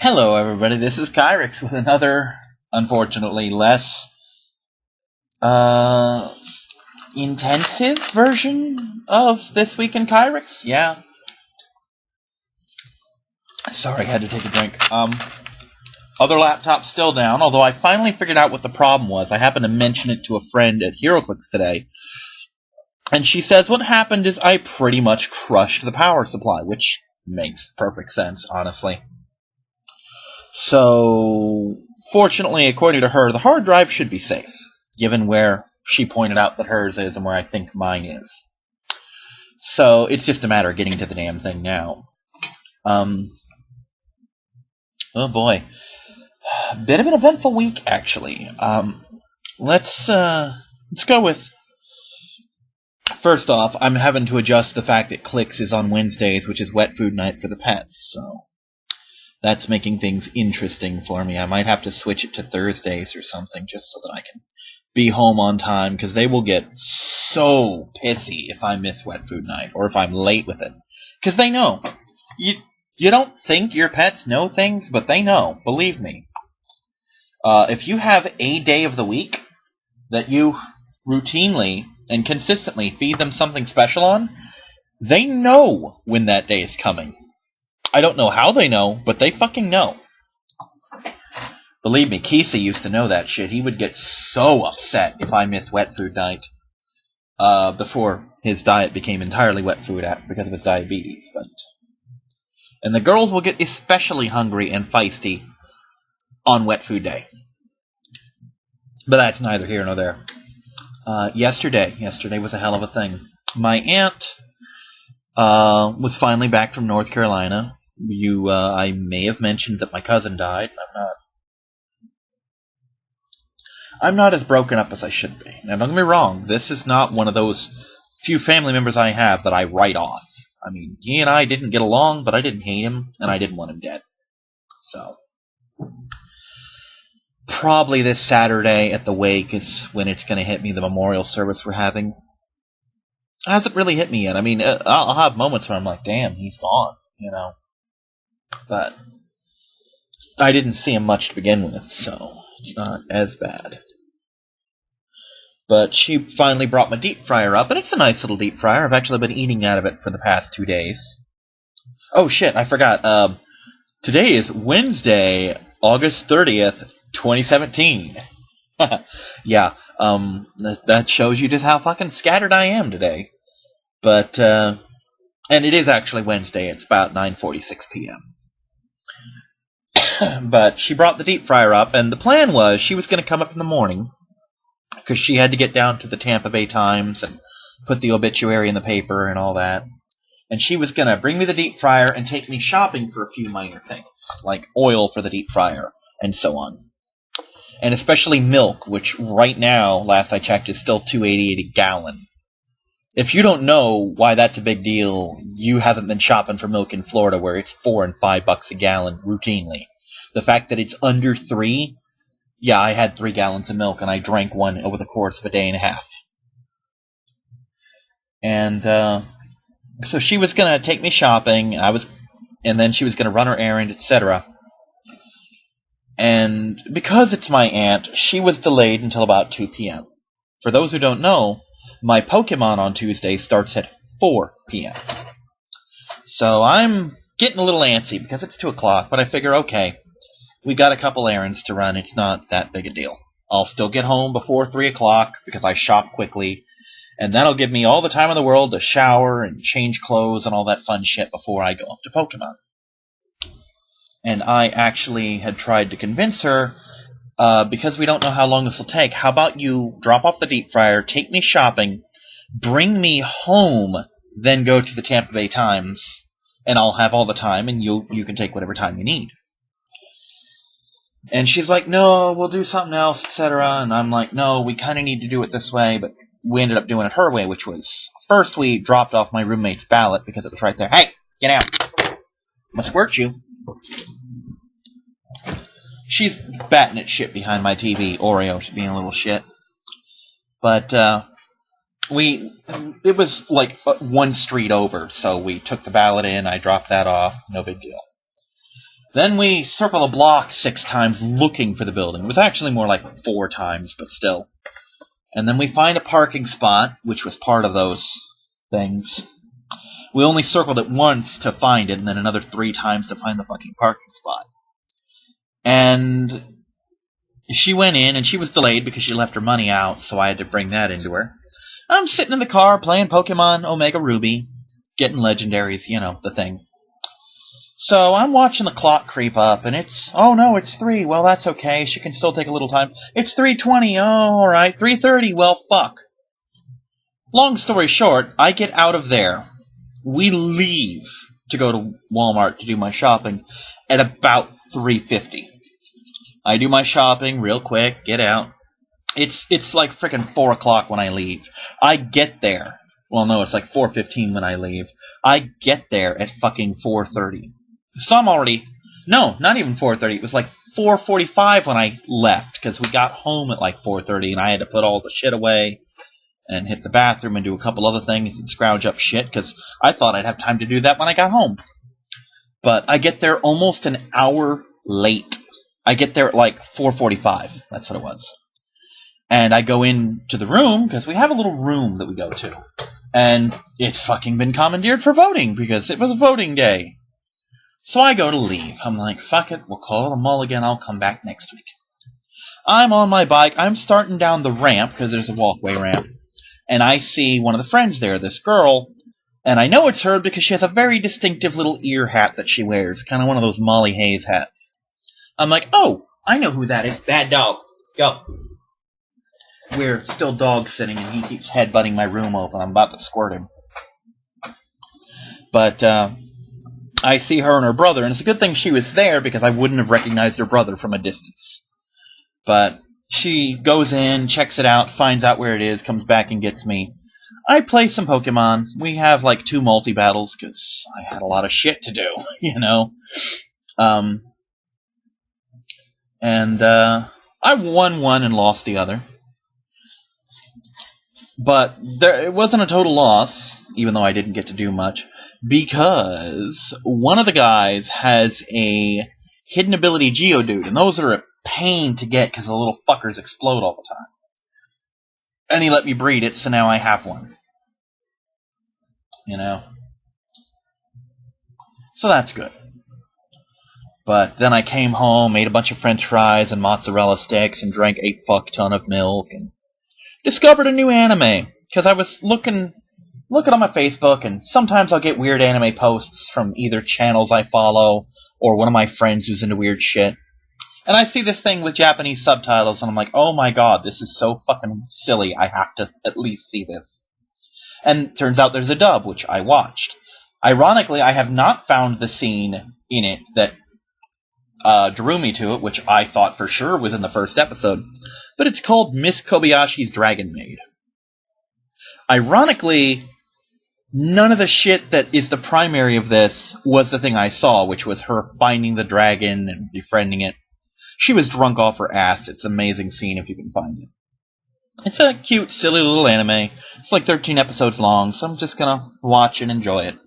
Hello, everybody. This is Kyrix with another, unfortunately, less intensive version of This Week in Kyrix. Yeah. Sorry, I had to take a drink. Other laptop's still down, although I finally figured out what the problem was. I happened to mention it to a friend at HeroClix today, and she says what happened is I pretty much crushed the power supply, which makes perfect sense, honestly. So, fortunately, according to her, the hard drive should be safe, given where she pointed out that hers is and where I think mine is. So, it's just a matter of getting to the damn thing now. Oh boy. Bit of an eventful week, actually. Let's go with... First off, I'm having to adjust the fact that Kyrix is on Wednesdays, which is wet food night for the pets, so... That's making things interesting for me. I might have to switch it to Thursdays or something just so that I can be home on time, because they will get so pissy if I miss wet food night or if I'm late with it. Because they know. You don't think your pets know things, but they know. Believe me. If you have a day of the week that you routinely and consistently feed them something special on, they know when that day is coming. I don't know how they know, but they fucking know. Believe me, Kisa used to know that shit. He would get so upset if I missed wet food night before his diet became entirely wet food because of his diabetes. And the girls will get especially hungry and feisty on wet food day. But that's neither here nor there. Yesterday was a hell of a thing. My aunt was finally back from North Carolina. I may have mentioned that my cousin died. I'm not as broken up as I should be. Now, don't get me wrong. This is not one of those few family members I have that I write off. I mean, he and I didn't get along, but I didn't hate him, and I didn't want him dead. So, probably this Saturday at the wake is when it's going to hit me, the memorial service we're having. It hasn't really hit me yet. I mean, I'll have moments where I'm like, damn, he's gone, you know. But I didn't see him much to begin with, so it's not as bad. But she finally brought my deep fryer up, and it's a nice little deep fryer. I've actually been eating out of it for the past 2 days. Oh shit, I forgot. Today is Wednesday, August 30th, 2017. Yeah, that shows you just how fucking scattered I am today. But, and it is actually Wednesday. It's about 9:46 p.m. But she brought the deep fryer up, and the plan was she was going to come up in the morning, because she had to get down to the Tampa Bay Times and put the obituary in the paper and all that. And she was going to bring me the deep fryer and take me shopping for a few minor things, like oil for the deep fryer and so on. And especially milk, which right now, last I checked, is still $2.88 a gallon. If you don't know why that's a big deal, you haven't been shopping for milk in Florida where it's $4 and $5 a gallon routinely. The fact that it's under $3, yeah, I had 3 gallons of milk and I drank one over the course of a day and a half. And so she was going to take me shopping, and then she was going to run her errand, etc. And because it's my aunt, she was delayed until about 2 p.m. For those who don't know, my Pokemon on Tuesday starts at 4 p.m. So I'm getting a little antsy because it's 2 o'clock, but I figure, okay, we got a couple errands to run. It's not that big a deal. I'll still get home before 3 o'clock because I shop quickly, and that'll give me all the time in the world to shower and change clothes and all that fun shit before I go up to Pokemon. And I actually had tried to convince her, because we don't know how long this will take, how about you drop off the deep fryer, take me shopping, bring me home, then go to the Tampa Bay Times, and I'll have all the time, and you can take whatever time you need. And she's like, no, we'll do something else, etc. And I'm like, no, we kind of need to do it this way, but we ended up doing it her way, which was, first we dropped off my roommate's ballot because it was right there. Hey, get out. I'm gonna squirt you. She's batting at shit behind my TV. Oreo, she's being a little shit. But, it was like one street over, so we took the ballot in, I dropped that off, no big deal. Then we circle the block 6 times looking for the building. It was actually more like 4 times, but still. And then we find a parking spot, which was part of those things. We only circled it once to find it, and then another 3 times to find the fucking parking spot. And she went in, and she was delayed because she left her money out, so I had to bring that into her. I'm sitting in the car playing Pokemon Omega Ruby, getting legendaries, you know, the thing. So I'm watching the clock creep up, and it's 3. Well, that's okay. She can still take a little time. It's 3:20. Oh, all right. 3:30. Well, fuck. Long story short, I get out of there. We leave to go to Walmart to do my shopping at about 3:50. I do my shopping real quick, get out. It's like frickin' 4 o'clock when I leave. I get there. Well, no, it's like 4:15 when I leave. I get there at fucking 4:30. So I'm already... No, not even 4:30. It was like 4:45 when I left, because we got home at like 4:30, and I had to put all the shit away and hit the bathroom and do a couple other things and scrounge up shit, because I thought I'd have time to do that when I got home. But I get there almost an hour late. I get there at like 4:45. That's what it was. And I go into the room, because we have a little room that we go to. And it's fucking been commandeered for voting, because it was a voting day. So I go to leave. I'm like, fuck it, we'll call it a mulligan, I'll come back next week. I'm on my bike, I'm starting down the ramp, because there's a walkway ramp. And I see one of the friends there, this girl, and I know it's her because she has a very distinctive little ear hat that she wears, kind of one of those Molly Hayes hats. I'm like, oh, I know who that is. Bad dog. Go. We're still dog sitting, and he keeps headbutting my room open. I'm about to squirt him. But I see her and her brother, and it's a good thing she was there because I wouldn't have recognized her brother from a distance. But she goes in, checks it out, finds out where it is, comes back and gets me. I play some Pokemon. We have like 2 multi-battles because I had a lot of shit to do, you know. And I won one and lost the other. But it wasn't a total loss, even though I didn't get to do much, because one of the guys has a hidden ability Geodude, and those are a pain to get because the little fuckers explode all the time. And he let me breed it, so now I have one. You know? So that's good. But then I came home, ate a bunch of french fries and mozzarella sticks, and drank a fuck ton of milk, and discovered a new anime. Because I was looking on my Facebook, and sometimes I'll get weird anime posts from either channels I follow, or one of my friends who's into weird shit. And I see this thing with Japanese subtitles, and I'm like, oh my god, this is so fucking silly, I have to at least see this. And turns out there's a dub, which I watched. Ironically, I have not found the scene in it that drew me to it, which I thought for sure was in the first episode. But it's called Miss Kobayashi's Dragon Maid. Ironically, none of the shit that is the primary of this was the thing I saw, which was her finding the dragon and befriending it. She was drunk off her ass. It's an amazing scene if you can find it. It's a cute, silly little anime. It's like 13 episodes long, so I'm just gonna watch and enjoy it.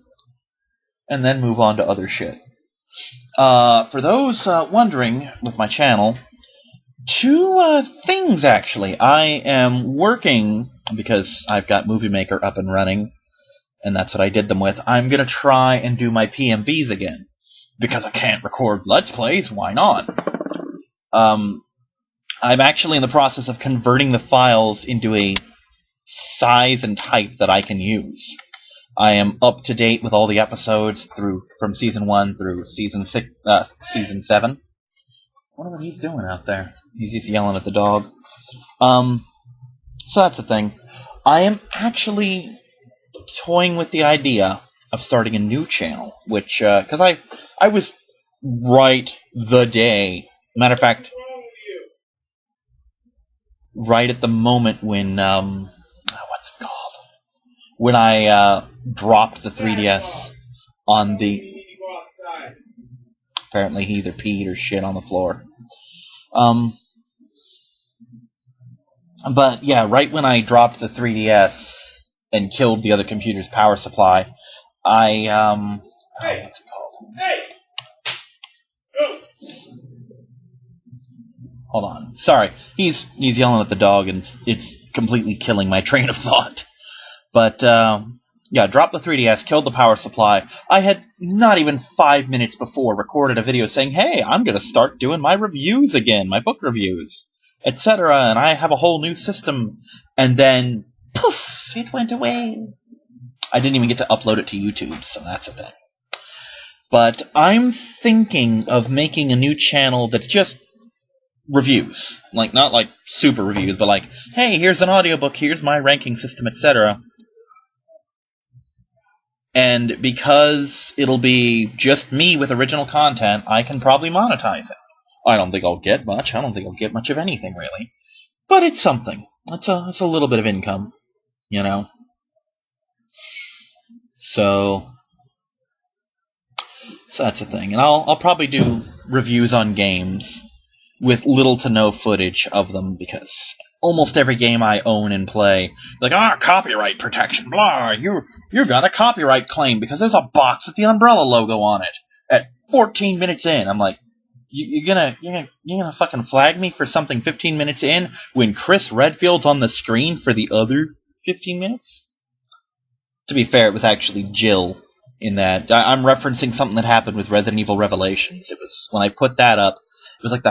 And then move on to other shit. For those wondering, with my channel, 2 things actually. I am working, because I've got Movie Maker up and running, and that's what I did them with. I'm gonna try and do my PMVs again. Because I can't record Let's Plays, why not? I'm actually in the process of converting the files into a size and type that I can use. I am up to date with all the episodes from season 1 through season 7. I wonder what he's doing out there. He's just yelling at the dog. So that's the thing. I am actually toying with the idea of starting a new channel, which, because I was right the day. Matter of fact, right at the moment when, what's it called? When I dropped the 3DS on the... Apparently he either peed or shit on the floor. But yeah, right when I dropped the 3DS and killed the other computer's power supply, I, what's it called? Hey! Go! Hold on. Sorry. He's yelling at the dog, and it's completely killing my train of thought. But, yeah, dropped the 3DS, killed the power supply. I had not even 5 minutes before recorded a video saying, hey, I'm going to start doing my reviews again, my book reviews, etc., and I have a whole new system. And then, poof, it went away. I didn't even get to upload it to YouTube, so that's a thing. But I'm thinking of making a new channel that's just reviews. Like, not like super reviews, but like, hey, here's an audiobook, here's my ranking system, etc. And because it'll be just me with original content, I can probably monetize it. I don't think I'll get much. I don't think I'll get much of anything, really. But it's something. It's a little bit of income, you know? So that's the thing. And I'll probably do reviews on games with little to no footage of them, because almost every game I own and play, like, copyright protection, blah, you got a copyright claim because there's a box with the Umbrella logo on it at 14 minutes in. I'm like, you're gonna fucking flag me for something 15 minutes in when Chris Redfield's on the screen for the other 15 minutes? To be fair, it was actually Jill in that. I'm referencing something that happened with Resident Evil Revelations. It was, when I put that up, it was like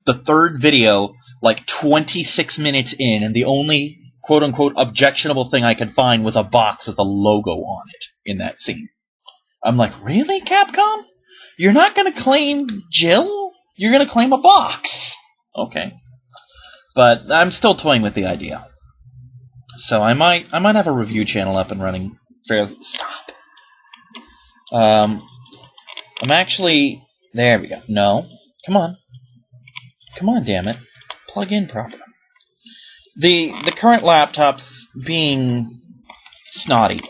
the third video, like 26 minutes in, and the only quote-unquote objectionable thing I could find was a box with a logo on it in that scene. I'm like, really, Capcom? You're not going to claim Jill? You're going to claim a box. Okay. But I'm still toying with the idea. So I might have a review channel up and running fairly... Stop. I'm actually... There we go. No. Come on. Come on, damn it. Plug in proper. The current laptop's being snotty,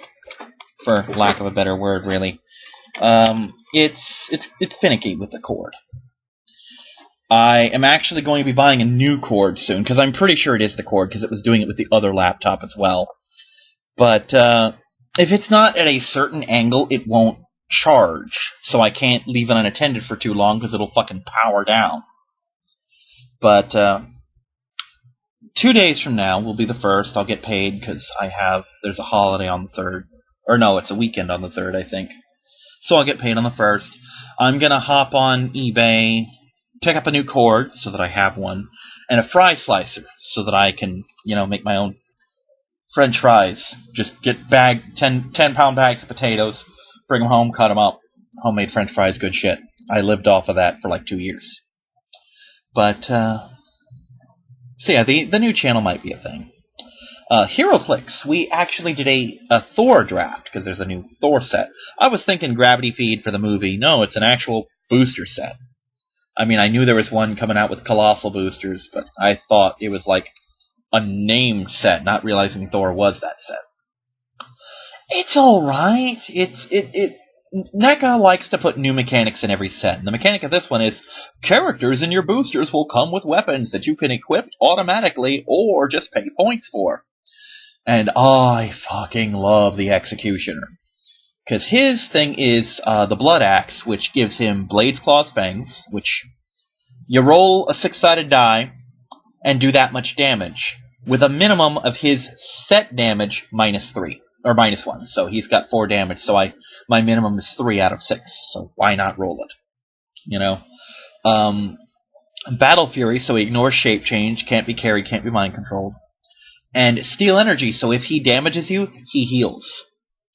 for lack of a better word, really. It's finicky with the cord. I am actually going to be buying a new cord soon, because I'm pretty sure it is the cord, because it was doing it with the other laptop as well. But if it's not at a certain angle, it won't charge, so I can't leave it unattended for too long, because it'll fucking power down. But 2 days from now will be the 1st. I'll get paid because there's a holiday on the 3rd. Or no, it's a weekend on the 3rd, I think. So I'll get paid on the 1st. I'm going to hop on eBay, pick up a new cord so that I have one, and a fry slicer so that I can, make my own French fries. Just get 10-pound bags of potatoes, bring them home, cut them up. Homemade French fries, good shit. I lived off of that for like 2 years. But, so yeah, the new channel might be a thing. HeroClix, we actually did a Thor draft, because there's a new Thor set. I was thinking Gravity Feed for the movie. No, it's an actual booster set. I mean, I knew there was one coming out with Colossal boosters, but I thought it was like a named set, not realizing Thor was that set. It's alright. NECA likes to put new mechanics in every set, and the mechanic of this one is characters in your boosters will come with weapons that you can equip automatically or just pay points for. And I fucking love the Executioner. Because his thing is the Blood Axe, which gives him Blades, Claws, Fangs, which you roll a 6-sided die and do that much damage, with a minimum of his set damage -3. Or -1, so he's got 4 damage, so my minimum is 3 out of 6, so why not roll it? Battle Fury, so he ignores shape change, can't be carried, can't be mind controlled. And Steel Energy, so if he damages you, he heals.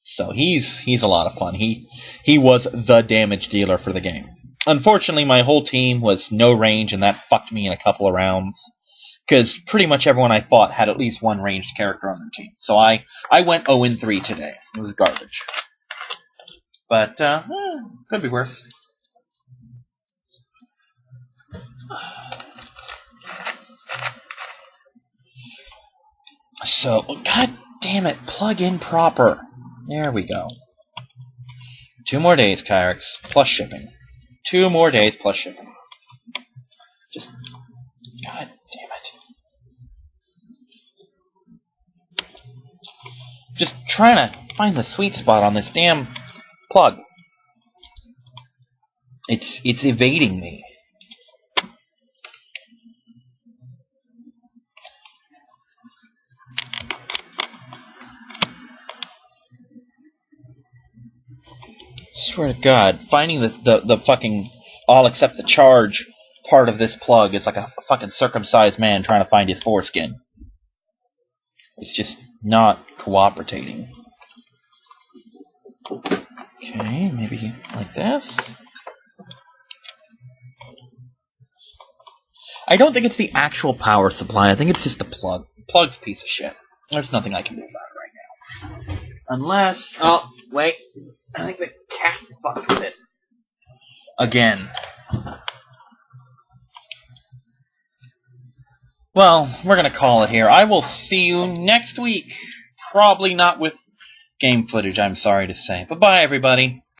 So he's a lot of fun. He was the damage dealer for the game. Unfortunately, my whole team was no range, and that fucked me in a couple of rounds. Because pretty much everyone I fought had at least one ranged character on their team. So I went 0-3 today. It was garbage. But, could be worse. So, god damn it, plug in proper. There we go. 2 more days, Kyrix, plus shipping. 2 more days plus shipping. Just, god damn it. Just trying to find the sweet spot on this damn plug. It's evading me. swear to God, finding the fucking all except the charge part of this plug is like a fucking circumcised man trying to find his foreskin. It's just not cooperating. Okay, maybe like this. I don't think it's the actual power supply. I think it's just the plug. Plug's a piece of shit. There's nothing I can do about it right now. Unless... Oh, wait. I think the cat fucked with it. Again. Well, we're going to call it here. I will see you next week. Probably not with game footage, I'm sorry to say. But bye, everybody.